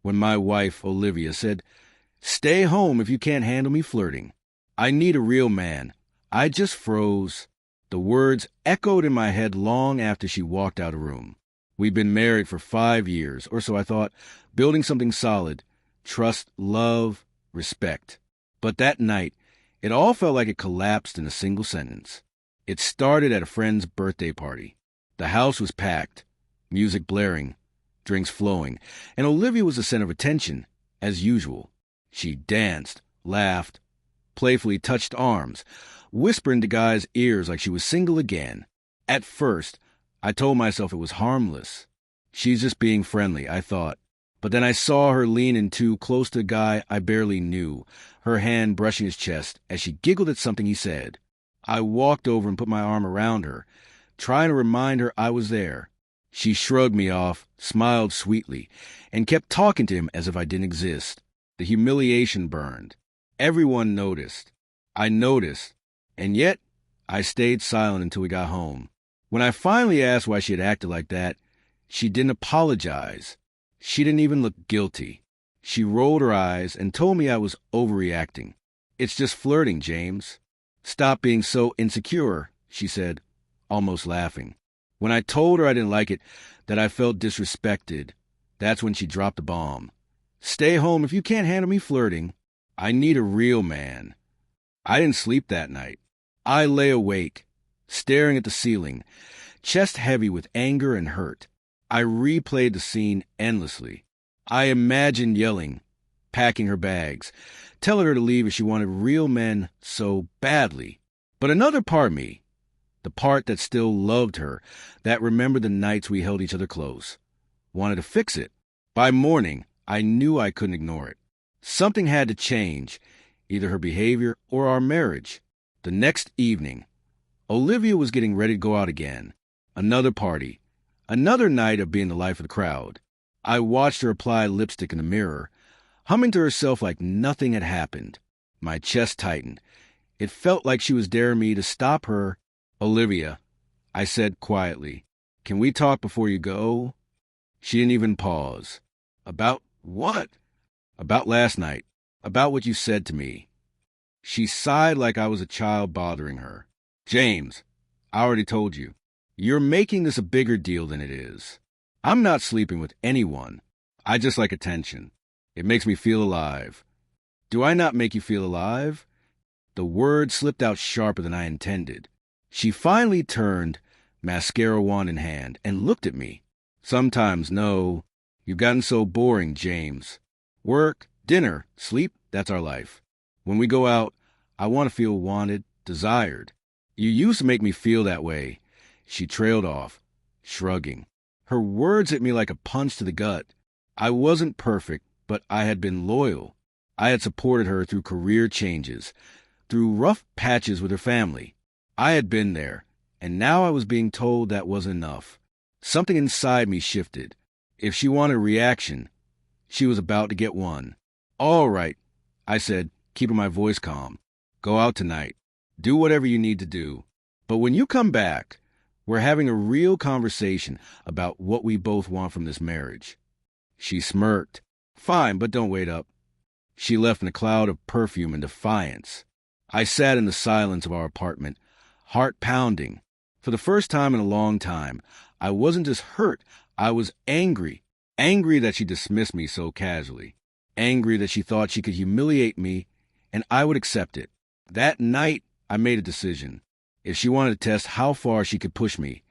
when my wife, Olivia, said, "Stay home if you can't handle me flirting. I need a real man." I just froze. The words echoed in my head long after she walked out of the room. We'd been married for 5 years, or so I thought, building something solid. Trust, love, respect. But that night, it all felt like it collapsed in a single sentence. It started at a friend's birthday party. The house was packed, music blaring, drinks flowing, and Olivia was the center of attention, as usual. She danced, laughed, playfully touched arms, whispered into guys' ears like she was single again. At first, I told myself it was harmless. She's just being friendly, I thought. But then I saw her lean in too close to a guy I barely knew, her hand brushing his chest as she giggled at something he said. I walked over and put my arm around her, trying to remind her I was there. She shrugged me off, smiled sweetly, and kept talking to him as if I didn't exist. The humiliation burned. Everyone noticed. I noticed. And yet, I stayed silent until we got home. When I finally asked why she had acted like that, she didn't apologize. She didn't even look guilty. She rolled her eyes and told me I was overreacting. "It's just flirting, James. Stop being so insecure," she said, almost laughing. When I told her I didn't like it, that I felt disrespected, that's when she dropped the bomb. "Stay home if you can't handle me flirting. I need a real man." I didn't sleep that night. I lay awake, staring at the ceiling, chest heavy with anger and hurt. I replayed the scene endlessly. I imagined yelling, packing her bags, telling her to leave if she wanted real men so badly. But another part of me, the part that still loved her, that remembered the nights we held each other close, wanted to fix it. By morning, I knew I couldn't ignore it. Something had to change, either her behavior or our marriage. The next evening, Olivia was getting ready to go out again. Another party. Another night of being the life of the crowd. I watched her apply lipstick in the mirror, humming to herself like nothing had happened. My chest tightened. It felt like she was daring me to stop her. "Olivia," I said quietly, "can we talk before you go?" She didn't even pause. "About what?" "About last night. About what you said to me." She sighed like I was a child bothering her. "James, I already told you. You're making this a bigger deal than it is. I'm not sleeping with anyone. I just like attention. It makes me feel alive." "Do I not make you feel alive?" The word slipped out sharper than I intended. She finally turned, mascara wand in hand, and looked at me. "Sometimes, no. You've gotten so boring, James. Work, dinner, sleep, that's our life. When we go out, I want to feel wanted, desired. You used to make me feel that way." She trailed off, shrugging. Her words hit me like a punch to the gut. I wasn't perfect, but I had been loyal. I had supported her through career changes, through rough patches with her family. I had been there, and now I was being told that wasn't enough. Something inside me shifted. If she wanted a reaction, she was about to get one. "All right," I said, keeping my voice calm. "Go out tonight. Do whatever you need to do. But when you come back, we're having a real conversation about what we both want from this marriage." She smirked. "Fine, but don't wait up." She left in a cloud of perfume and defiance. I sat in the silence of our apartment, heart pounding. For the first time in a long time, I wasn't just hurt, I was angry. Angry that she dismissed me so casually. Angry that she thought she could humiliate me and I would accept it. That night, I made a decision. If she wanted to test how far she could push me,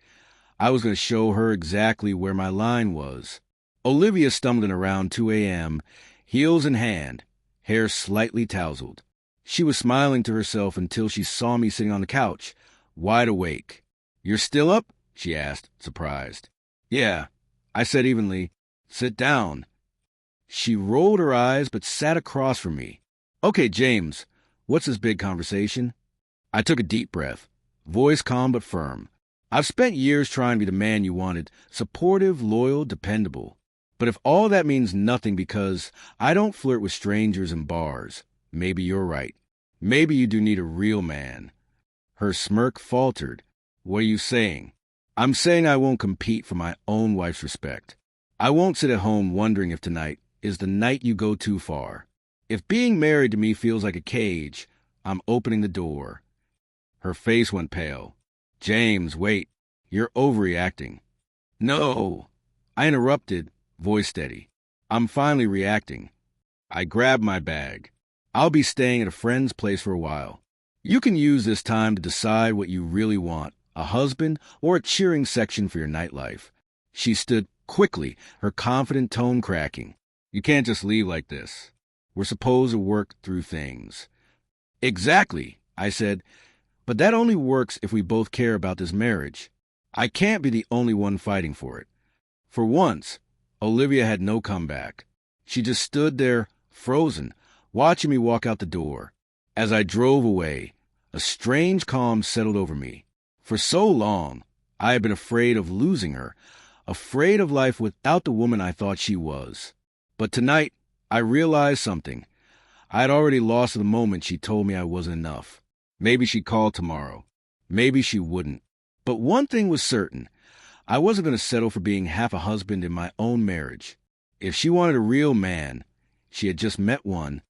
I was going to show her exactly where my line was. Olivia stumbled around 2 a.m., heels in hand, hair slightly tousled. She was smiling to herself until she saw me sitting on the couch, wide awake. "You're still up?" she asked, surprised. "Yeah," I said evenly. "Sit down." She rolled her eyes but sat across from me. "Okay, James, what's this big conversation?" I took a deep breath, voice calm but firm. "I've spent years trying to be the man you wanted, supportive, loyal, dependable. But if all that means nothing because I don't flirt with strangers in bars, maybe you're right. Maybe you do need a real man." Her smirk faltered. "What are you saying?" "I'm saying I won't compete for my own wife's respect. I won't sit at home wondering if tonight is the night you go too far. If being married to me feels like a cage, I'm opening the door." Her face went pale. "James, wait. You're overreacting." "No." I interrupted, voice steady. "I'm finally reacting." I grabbed my bag. "I'll be staying at a friend's place for a while. You can use this time to decide what you really want, a husband or a cheering section for your nightlife." She stood quickly, her confident tone cracking. "You can't just leave like this. We're supposed to work through things." "Exactly," I said, "but that only works if we both care about this marriage. I can't be the only one fighting for it." For once, Olivia had no comeback. She just stood there, frozen, watching me walk out the door. As I drove away, a strange calm settled over me. For so long, I had been afraid of losing her, afraid of life without the woman I thought she was. But tonight, I realized something. I had already lost the moment she told me I wasn't enough. Maybe she'd call tomorrow. Maybe she wouldn't. But one thing was certain. I wasn't going to settle for being half a husband in my own marriage. If she wanted a real man, she had just met one,